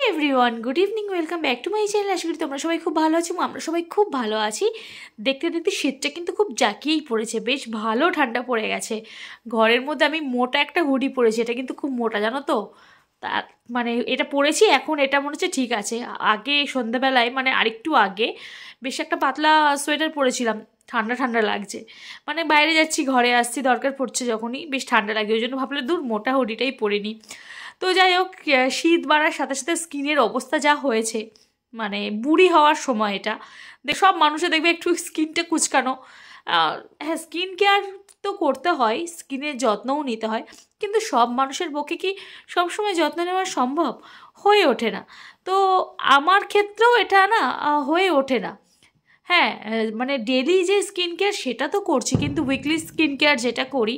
Everyone good evening, welcome back to my channel. আশা করি তোমরা সবাই খুব ভালো আছো। আমরা সবাই খুব ভালো আছি। দেখতে দেখতে শীতটা কিন্তু খুব জাঁকিয়েই পড়েছে, বেশ ভালো ঠান্ডা পড়ে গেছে। ঘরের মধ্যে আমি মোটা একটা হুডি পরেছি, এটা কিন্তু খুব মোটা জানো তো। তার মানে এটা পরেছি এখন, এটা মনে হচ্ছে ঠিক আছে। আগে সন্ধ্যাবেলায় মানে আরেকটু আগে বেশ একটা পাতলা সোয়েটার পরেছিলাম, ঠান্ডা ঠান্ডা লাগছে। মানে বাইরে যাচ্ছি, ঘরে আসছি, দরকার পড়ছে যখনই, বেশ ঠান্ডা লাগে, ওই জন্য ভাবলে দূর মোটা হুডিটাই পরে নিই। তো যাই হোক, শীত বাড়ার সাথে সাথে স্কিনের অবস্থা যা হয়েছে, মানে বুড়ি হওয়ার সময় এটা সব মানুষে দেখবে একটু স্কিনটা কুচকানো। হ্যাঁ, স্কিন কেয়ার তো করতে হয়, স্কিনের যত্নও নিতে হয়, কিন্তু সব মানুষের পক্ষে কি সবসময় যত্ন নেওয়া সম্ভব হয়ে ওঠে না। তো আমার ক্ষেত্রেও এটা না হয়ে ওঠে না। হ্যাঁ, মানে ডেলি যে স্কিন কেয়ার সেটা তো করছি, কিন্তু উইকলি স্কিন কেয়ার যেটা করি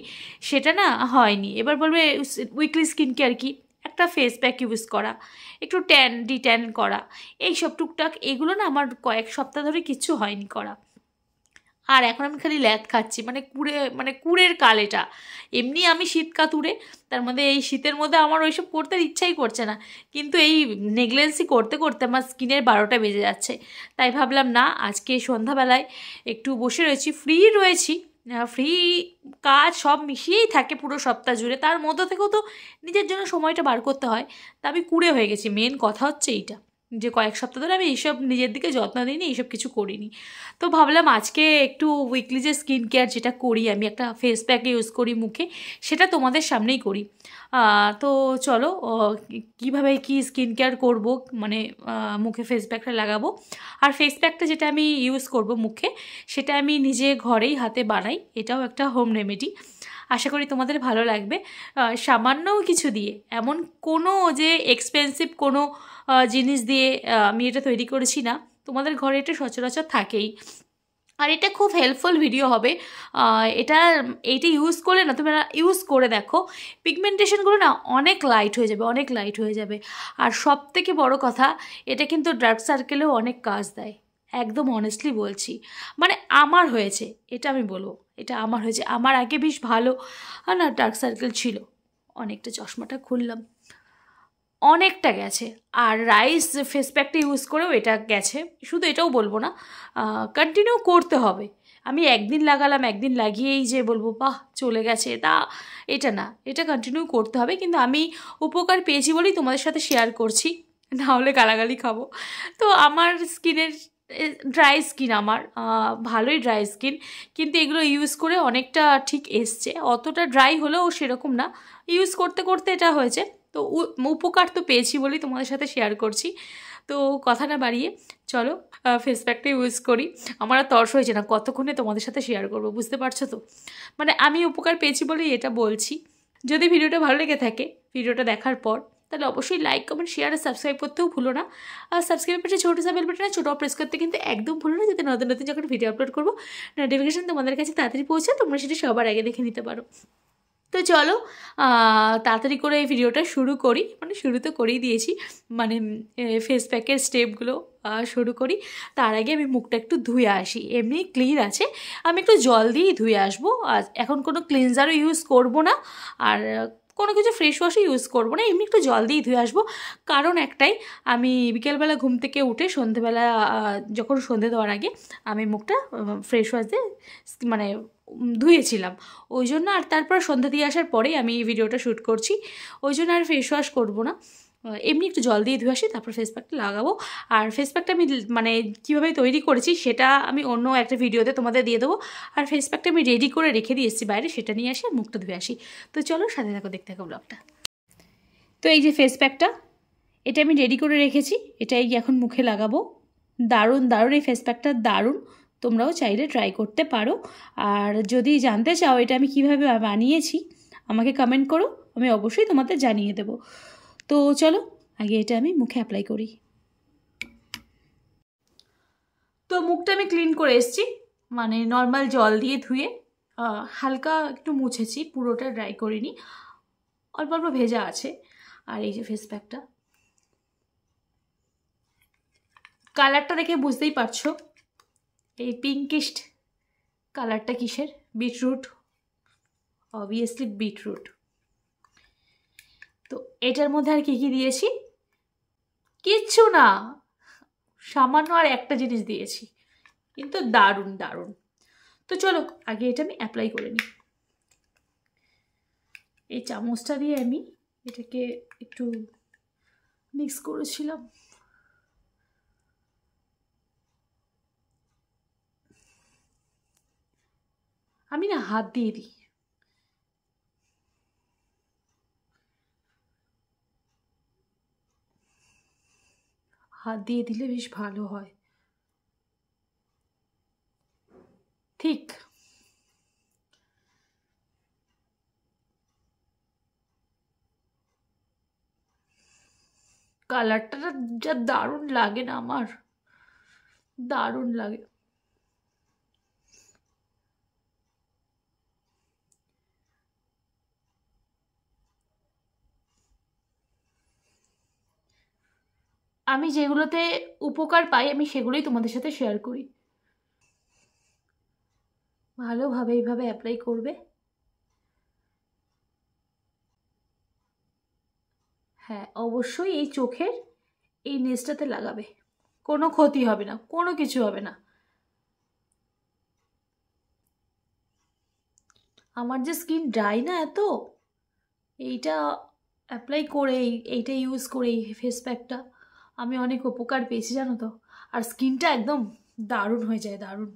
সেটা না হয়নি। এবার বলবে উইকলি স্কিন কেয়ার কি? একটা ফেস প্যাক ইউজ করা, একটু ডিট্যান করা, এইসব টুকটাক, এগুলো না আমার কয়েক সপ্তাহ ধরে কিচ্ছু হয়নি করা। আর এখন আমি খালি ল্যাদ খাচ্ছি, মানে কুড়ের কাল এটা। এমনি আমি শীত কাতুরে, তার মধ্যে এই শীতের মধ্যে আমার ওইসব করতে ইচ্ছাই করছে না, কিন্তু এই নেগলেন্সি করতে করতে আমার স্কিনের 12টা বেজে যাচ্ছে। তাই ভাবলাম না, আজকে সন্ধ্যাবেলায় একটু বসে রয়েছি, রয়েছি, ফ্রি কাজ সব মিশিয়েই থাকে পুরো সপ্তাহ জুড়ে, তার মধ্যে থেকেও তো নিজের জন্য সময়টা বার করতে হয়। তা আমি কুড়ে হয়ে গেছি, মেন কথা হচ্ছে এইটা, যে কয়েক সপ্তাহ ধরে আমি এইসব নিজের দিকে যত্ন দিইনি, এইসব কিছু করিনি। তো ভাবলাম আজকে একটু উইকলি যে স্কিন কেয়ার যেটা করি, আমি একটা ফেস প্যাক ইউজ করি মুখে, সেটা তোমাদের সামনেই করি। তো চলো, কীভাবে কি স্কিন কেয়ার করবো, মানে মুখে ফেস প্যাকটা লাগাবো। আর ফেস প্যাকটা যেটা আমি ইউজ করব মুখে, সেটা আমি নিজে ঘরেই হাতে বানাই, এটাও একটা হোম রেমেডি। আশা করি তোমাদের ভালো লাগবে। সামান্য কিছু দিয়ে, এমন কোনো যে এক্সপেন্সিভ কোনো জিনিস দিয়ে আমি এটা তৈরি করেছি না, তোমাদের ঘরে এটা সচরাচর থাকেই। আর এটা খুব হেল্পফুল ভিডিও হবে। এইটা ইউজ করলে না, তোমরা ইউজ করে দেখো, পিগমেন্টেশনগুলো না অনেক লাইট হয়ে যাবে, অনেক লাইট হয়ে যাবে। আর সব থেকে বড় কথা, এটা কিন্তু ডার্ক সার্কেলেও অনেক কাজ দেয়, একদম অনেস্টলি বলছি। মানে আমার হয়েছে, এটা আমি বলবো, এটা আমার হয়েছে। আমার আগে বেশ ভালো না ডার্ক সার্কেল ছিল, অনেকটা, চশমাটা খুললাম, অনেকটা গেছে। আর রাইস ফেস প্যাকটা ইউজ করেও এটা গেছে। শুধু এটাও বলবো না, কন্টিনিউ করতে হবে। আমি একদিন লাগালাম, একদিন লাগিয়েই যে বলবো বাহ চলে গেছে, তা এটা না, এটা কন্টিনিউ করতে হবে। কিন্তু আমি উপকার পেয়েছি বলেই তোমাদের সাথে শেয়ার করছি, না হলে গালাগালি খাবো। তো আমার স্কিনের ড্রাই স্কিন, আমার ভালোই ড্রাই স্কিন, কিন্তু এগুলো ইউজ করে অনেকটা ঠিক এসছে। অতটা ড্রাই হলেও সেরকম না, ইউজ করতে করতে এটা হয়েছে। তো উপকার তো পেয়েছি বলেই তোমাদের সাথে শেয়ার করছি। তো কথা না বাড়িয়ে চলো ফেস প্যাকটা ইউজ করি। আমার আর তর্স হয়েছে না কতক্ষণে তোমাদের সাথে শেয়ার করব, বুঝতে পারছো তো। মানে আমি উপকার পেয়েছি বলেই এটা বলছি। যদি ভিডিওটা ভালো লেগে থাকে, ভিডিওটা দেখার পর, তাহলে অবশ্যই লাইক, কমেন্ট, শেয়ার আর সাবস্ক্রাইব করতেও ভুলো না। আর সাবস্ক্রাইব পাশে ছোটো সা বেল বাটনে ছোটো প্রেস করতে কিন্তু একদম ভুলো না, যাতে নতুন নতুন যখন ভিডিও আপলোড করবো নোটিফিকেশান তোমাদের কাছে তাড়াতাড়ি পৌঁছায়, তোমরা সেটা সবার আগে দেখে নিতে পারো। তো চলো তাড়াতাড়ি করে এই ভিডিওটা শুরু করি, মানে শুরু তো করেই দিয়েছি, মানে ফেস প্যাকের স্টেপগুলো শুরু করি। তার আগে আমি মুখটা একটু ধুয়ে আসি, এমনি ক্লিন আছে, আমি একটু জল দিয়েই ধুয়ে আসবো। আর এখন কোনো ক্লিনজারও ইউজ করব না, আর কোনো কিছু ফ্রেশ ওয়াশও ইউজ করবো না, এমনি একটু জল দিয়েই ধুয়ে আসবো। কারণ একটাই, আমি বিকেলবেলা ঘুম থেকে উঠে সন্ধেবেলা, যখন সন্ধে দেওয়ার আগে আমি মুখটা ফ্রেশ ওয়াশ দিয়ে মানে ধুয়েছিলাম, ওই জন্য। আর তারপর সন্ধ্যা দিয়ে আসার পরেই আমি এই ভিডিওটা শ্যুট করছি, ওই জন্য আর ফেস ওয়াশ করবো না, এমনি একটু জল দিয়ে ধুয়ে আসি, তারপর ফেস প্যাকটা লাগাবো। আর ফেস প্যাকটা আমি মানে কীভাবে তৈরি করেছি সেটা আমি অন্য একটা ভিডিওতে তোমাদের দিয়ে দেবো। আর ফেস প্যাকটা আমি রেডি করে রেখে দিয়ে এসেছি বাইরে, সেটা নিয়ে আসি আর মুখটা ধুয়ে আসি। তো চলো সাথে থাকো, দেখতে থাকো ব্লগটা। তো এই যে ফেস প্যাকটা, এটা আমি রেডি করে রেখেছি, এটাই এখন মুখে লাগাবো। দারুণ দারুণ এই ফেস প্যাকটা, দারুণ, তোমরাও চাইলে ট্রাই করতে পারো। আর যদি জানতে চাও এটা আমি কিভাবে বানিয়েছি, আমাকে কমেন্ট করো, আমি অবশ্যই তোমাদের জানিয়ে দেবো। তো চলো আগে এটা আমি মুখে অ্যাপ্লাই করি। তো মুখটা আমি ক্লিন করে এসেছি, মানে নর্মাল জল দিয়ে ধুয়ে হালকা একটু মুছেছি, পুরোটা ড্রাই করিনি, অল্প অল্প ভেজা আছে। আর এই যে ফেস প্যাকটা, কালারটা দেখে বুঝতেই পারছো এই পিঙ্কিশ কালারটা কিসের, বিটরুট, অবভিয়াসলি বিটরুট। তো এটার মধ্যে আর কি কি দিয়েছি, কিচ্ছু না, সামান্য আর একটা জিনিস দিয়েছি, কিন্তু দারুণ দারুণ। তো চলো আগে এটা আমি অ্যাপ্লাই করে নিই। এই চামচটা দিয়ে আমি এটাকে একটু মিক্স করেছিলাম। আমি না হাত দিয়ে দিই, হাত দিয়ে দিলে বেশ ভালো হয়। ঠিক কালারটা যা দারুণ লাগে না আমার, দারুণ লাগে। আমি যেগুলোতে উপকার পাই আমি সেগুলোই তোমাদের সাথে শেয়ার করি। ভালোভাবে এইভাবে অ্যাপ্লাই করবে। হ্যাঁ অবশ্যই এই চোখের এই নেসটাতে লাগাবে, কোনো ক্ষতি হবে না, কোনো কিছু হবে না। আমার যে স্কিন ড্রাই না এত, এইটা অ্যাপ্লাই করে এইটা ইউজ করে এই ফেস প্যাকটা আমি অনেক উপকার পেয়েছি জানো তো। আর স্কিনটা একদম দারুণ হয়ে যায়, দারুণ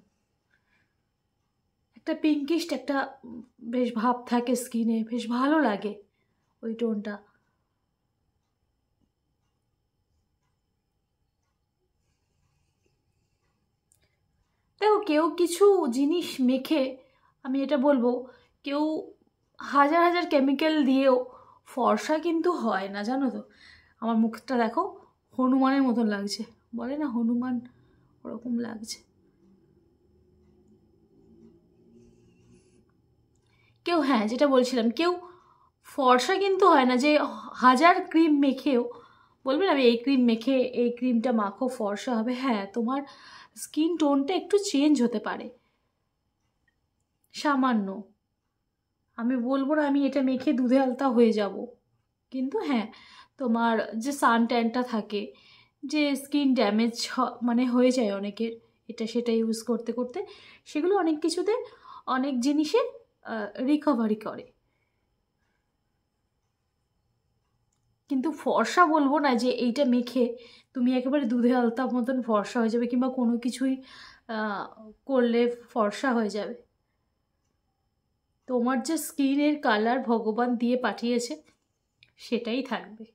একটা পিঙ্কিশ একটা বেশ ভাব থাকে স্কিনে, বেশ ভালো লাগে ওই টোনটা। দেখো কেউ কিছু জিনিস মেখে, আমি এটা বলবো, কেউ হাজার হাজার কেমিক্যাল দিয়েও ফর্সা কিন্তু হয় না জানো তো। আমার মুখটা দেখো হনুমানের মতন লাগছে, বলে না হনুমান, ওরকম লাগছে। কেউ, হ্যাঁ যেটা বলছিলাম, কেউ ফর্সা কিন্তু হয় না যে হাজার ক্রিম মেখেও বলবে না আমি এই ক্রিম মেখে এই ক্রিমটা মাখো ফর্সা হবে। হ্যাঁ তোমার স্কিন টোনটা একটু চেঞ্জ হতে পারে সামান্য, আমি বলবো না আমি এটা মেখে দুধে আলতা হয়ে যাব, কিন্তু হ্যাঁ তোমার যে সান ট্যানটা থাকে, যে স্কিন ড্যামেজ মানে হয়ে যায় অনেকের এটা সেটা ইউজ করতে করতে, সেগুলো অনেক কিছুতে অনেক জিনিসে রিকভারি করে। কিন্তু ফর্সা বলবো না যে এইটা মেখে তুমি একেবারে দুধে আলতা মতন ফর্সা হয়ে যাবে, কিংবা কোনো কিছুই আহ, করলে ফর্সা হয়ে যাবে। তোমার যে স্কিনের কালার ভগবান দিয়ে পাঠিয়েছে সেটাই থাকবে।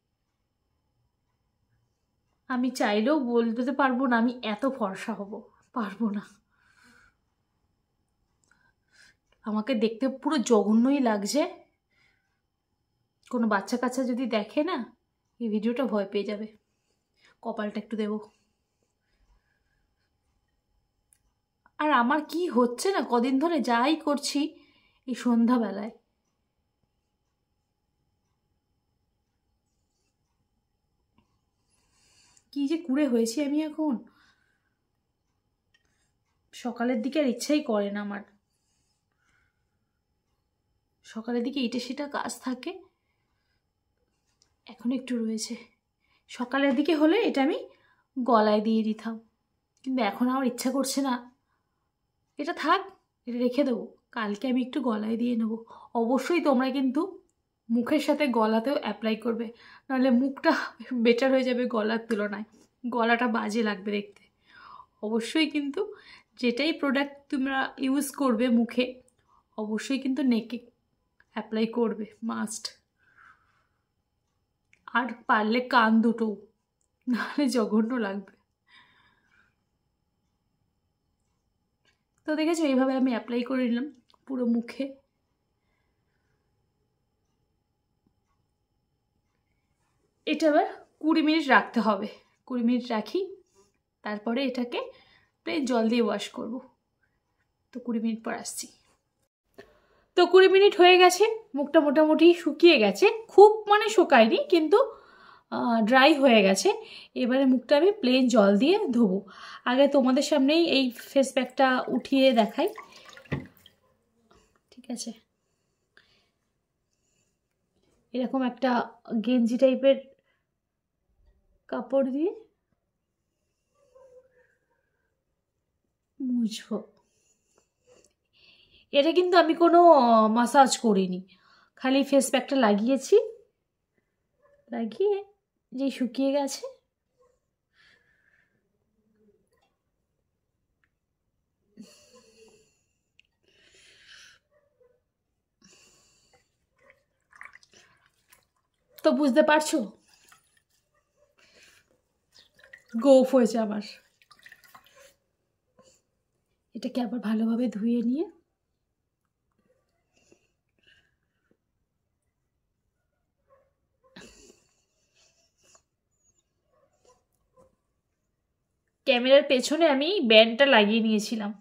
আমি চাইলেও বলতে পারবো না আমি এত ফর্সা হব, পারবো না। আমাকে দেখতে পুরো জঘন্যই লাগছে, কোনো বাচ্চা কাচ্চা যদি দেখে না এই ভিডিওটা ভয় পেয়ে যাবে। কপালটা একটু দেবো। আর আমার কি হচ্ছে না কদিন ধরে যাই করছি এই সন্ধ্যাবেলায়, কি যে কুড়ে হয়েছি আমি এখন, সকালের দিকে আর ইচ্ছাই করে না আমার, সকালের দিকে এটা সেটা কাজ থাকে। এখন একটু রয়েছে, সকালের দিকে হলে এটা আমি গলায় দিয়ে দিতাম, কিন্তু এখন আমার ইচ্ছা করছে না, এটা থাক, এটা রেখে দেবো, কালকে আমি একটু গলায় দিয়ে নেবো। অবশ্যই তোমরা কিন্তু মুখের সাথে গলাতেও অ্যাপ্লাই করবে, নাহলে মুখটা বেটার হয়ে যাবে গলার তুলনায়, গলাটা বাজে লাগবে দেখতে। অবশ্যই কিন্তু যেটাই প্রোডাক্ট তোমরা ইউজ করবে মুখে, অবশ্যই কিন্তু নেকে অ্যাপ্লাই করবে মাস্ট। আর পারলে কান দুটো, নাহলে জঘন্য লাগবে। তো দেখেছো এইভাবে আমি অ্যাপ্লাই করে নিলাম পুরো মুখে। এটা আবার 20 মিনিট রাখতে হবে, 20 মিনিট রাখি, তারপরে এটাকে প্লেন জল দিয়ে ওয়াশ করব। তো 20 মিনিট পর আসছি। তো 20 মিনিট হয়ে গেছে, মুখটা মোটামুটি শুকিয়ে গেছে, খুব মানে শুকায়নি কিন্তু ড্রাই হয়ে গেছে। এবারে মুখটা আমি প্লেন জল দিয়ে ধোবো। আগে তোমাদের সামনেই এই ফেস প্যাকটা উঠিয়ে দেখাই, ঠিক আছে। এরকম একটা গেঞ্জি টাইপের কাপড় দিয়ে মুছবো। এটা কিন্তু আমি কোনো মাসাজ করিনি, খালি ফেস প্যাকটা লাগিয়েছি, লাগিয়ে যে শুকিয়ে গেছে। তো বুঝতে পারছো গোফ হয়েছে আমার। এটাকে আবার ভালোভাবে ধুয়ে নিয়ে ক্যামেরার পেছনে আমি ব্যান্ডটা লাগিয়ে নিয়েছিলাম,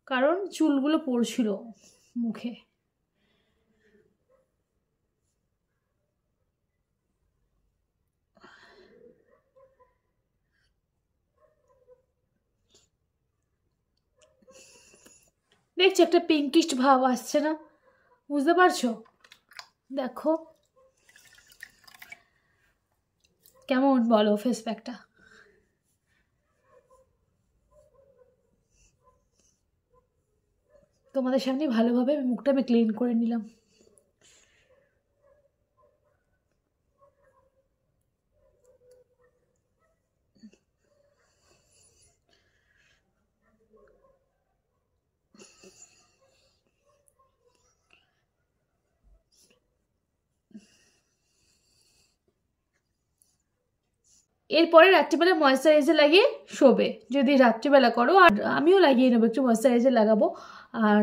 কারণ চুলগুলো পড়ছিল মুখে। দেখছো একটা পিঙ্কিশ ভাব আসছে না? বুঝতে পারছো? দেখো কেমন বলো ফেস প্যাকটা? তোমাদের সামনে ভালোভাবে মুখটা আমি ক্লিন করে নিলাম। এরপরে রাত্রিবেলা ময়েশ্চারাইজার লাগিয়ে শোবে, যদি রাত্রিবেলা করো। আর আমিও লাগিয়ে নেবো, একটু ময়েশ্চারাইজার লাগাবো। আর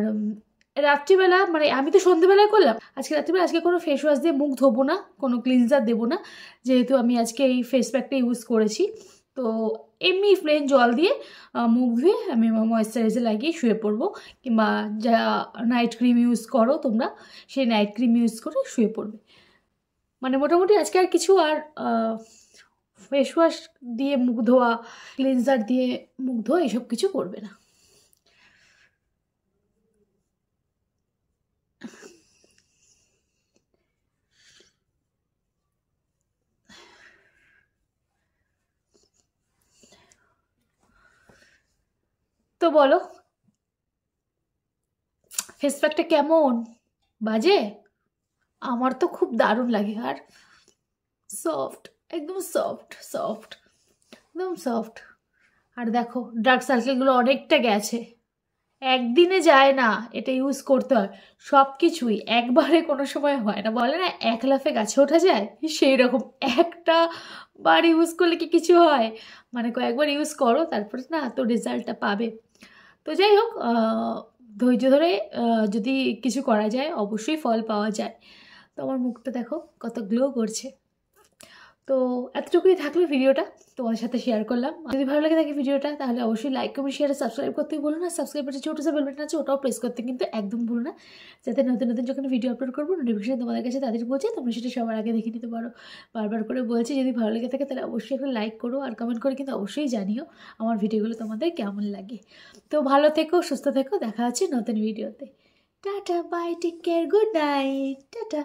রাত্রিবেলা মানে আমি তো সন্ধ্যেবেলায় করলাম, আজকে রাত্রিবেলা আজকে কোনো ফেস ওয়াশ দিয়ে মুখ ধোবো না, কোনো ক্লিনজার দেবো না, যেহেতু আমি আজকে এই ফেস প্যাকটা ইউজ করেছি। তো এমনি প্লেন জল দিয়ে মুখ ধুয়ে আমি ময়েশ্চারাইজার লাগিয়ে শুয়ে পড়বো, কিংবা যা নাইট ক্রিম ইউজ করো তোমরা সেই নাইট ক্রিম ইউজ করে শুয়ে পড়বে। মানে মোটামুটি আজকে আর কিছু আর ফেস ওয়াশ দিয়ে মুখ ধোয়া, ক্লিনজার দিয়ে মুখ ধোয়া এসব কিছু করবে না। তো বলো ফেস প্যাকটা কেমন বাজে? আমার তো খুব দারুণ লাগে। আর সফট, একদম সফট সফট, একদম সফট। আর দেখো ডার্ক সার্কেলগুলো অনেকটা গেছে, একদিনে যায় না, এটা ইউজ করতে হয়। সব কিছুই একবারে কোনো সময় হয় না, বলে না এক লাফে গাছে ওঠা যায়, সেই রকম একটা বার ইউজ করলে কি কিছু হয়? মানে কয়েকবার ইউজ করো তারপরে না তো রেজাল্টটা পাবে। তো যাই হোক, ধৈর্য ধরে যদি কিছু করা যায় অবশ্যই ফল পাওয়া যায়। তো আমার মুখটা দেখো কত গ্লো করছে। তো এতটুকুই থাকলে ভিডিওটা তোমাদের সাথে শেয়ার করলাম। যদি ভালো লাগে থাকে ভিডিওটা, তাহলে অবশ্যই লাইক কমেন্ট শেয়ার সাবস্ক্রাইব করতে ভুলো না। সাবস্ক্রাইব করতে ছোটো সে বেল বাটন আছে, ওটাও প্রেস করতে কিন্তু একদম ভুলো না, যাতে নতুন নতুন যখন ভিডিও আপলোড করবো নোটিফিকেশন তোমাদের কাছে তাদের পৌঁছে, তোমরা সেটা সবার আগে দেখে নিতে পারো। বারবার করে বলছি, যদি ভালো লেগে থাকে তাহলে অবশ্যই একটা লাইক করো, আর কমেন্ট করে কিন্তু অবশ্যই জানিও আমার ভিডিওগুলো তোমাদের কেমন লাগে। তো ভালো থেকো, সুস্থ থেকো, দেখা হচ্ছে নতুন ভিডিওতে। Tata, bye, take care, good night, tata.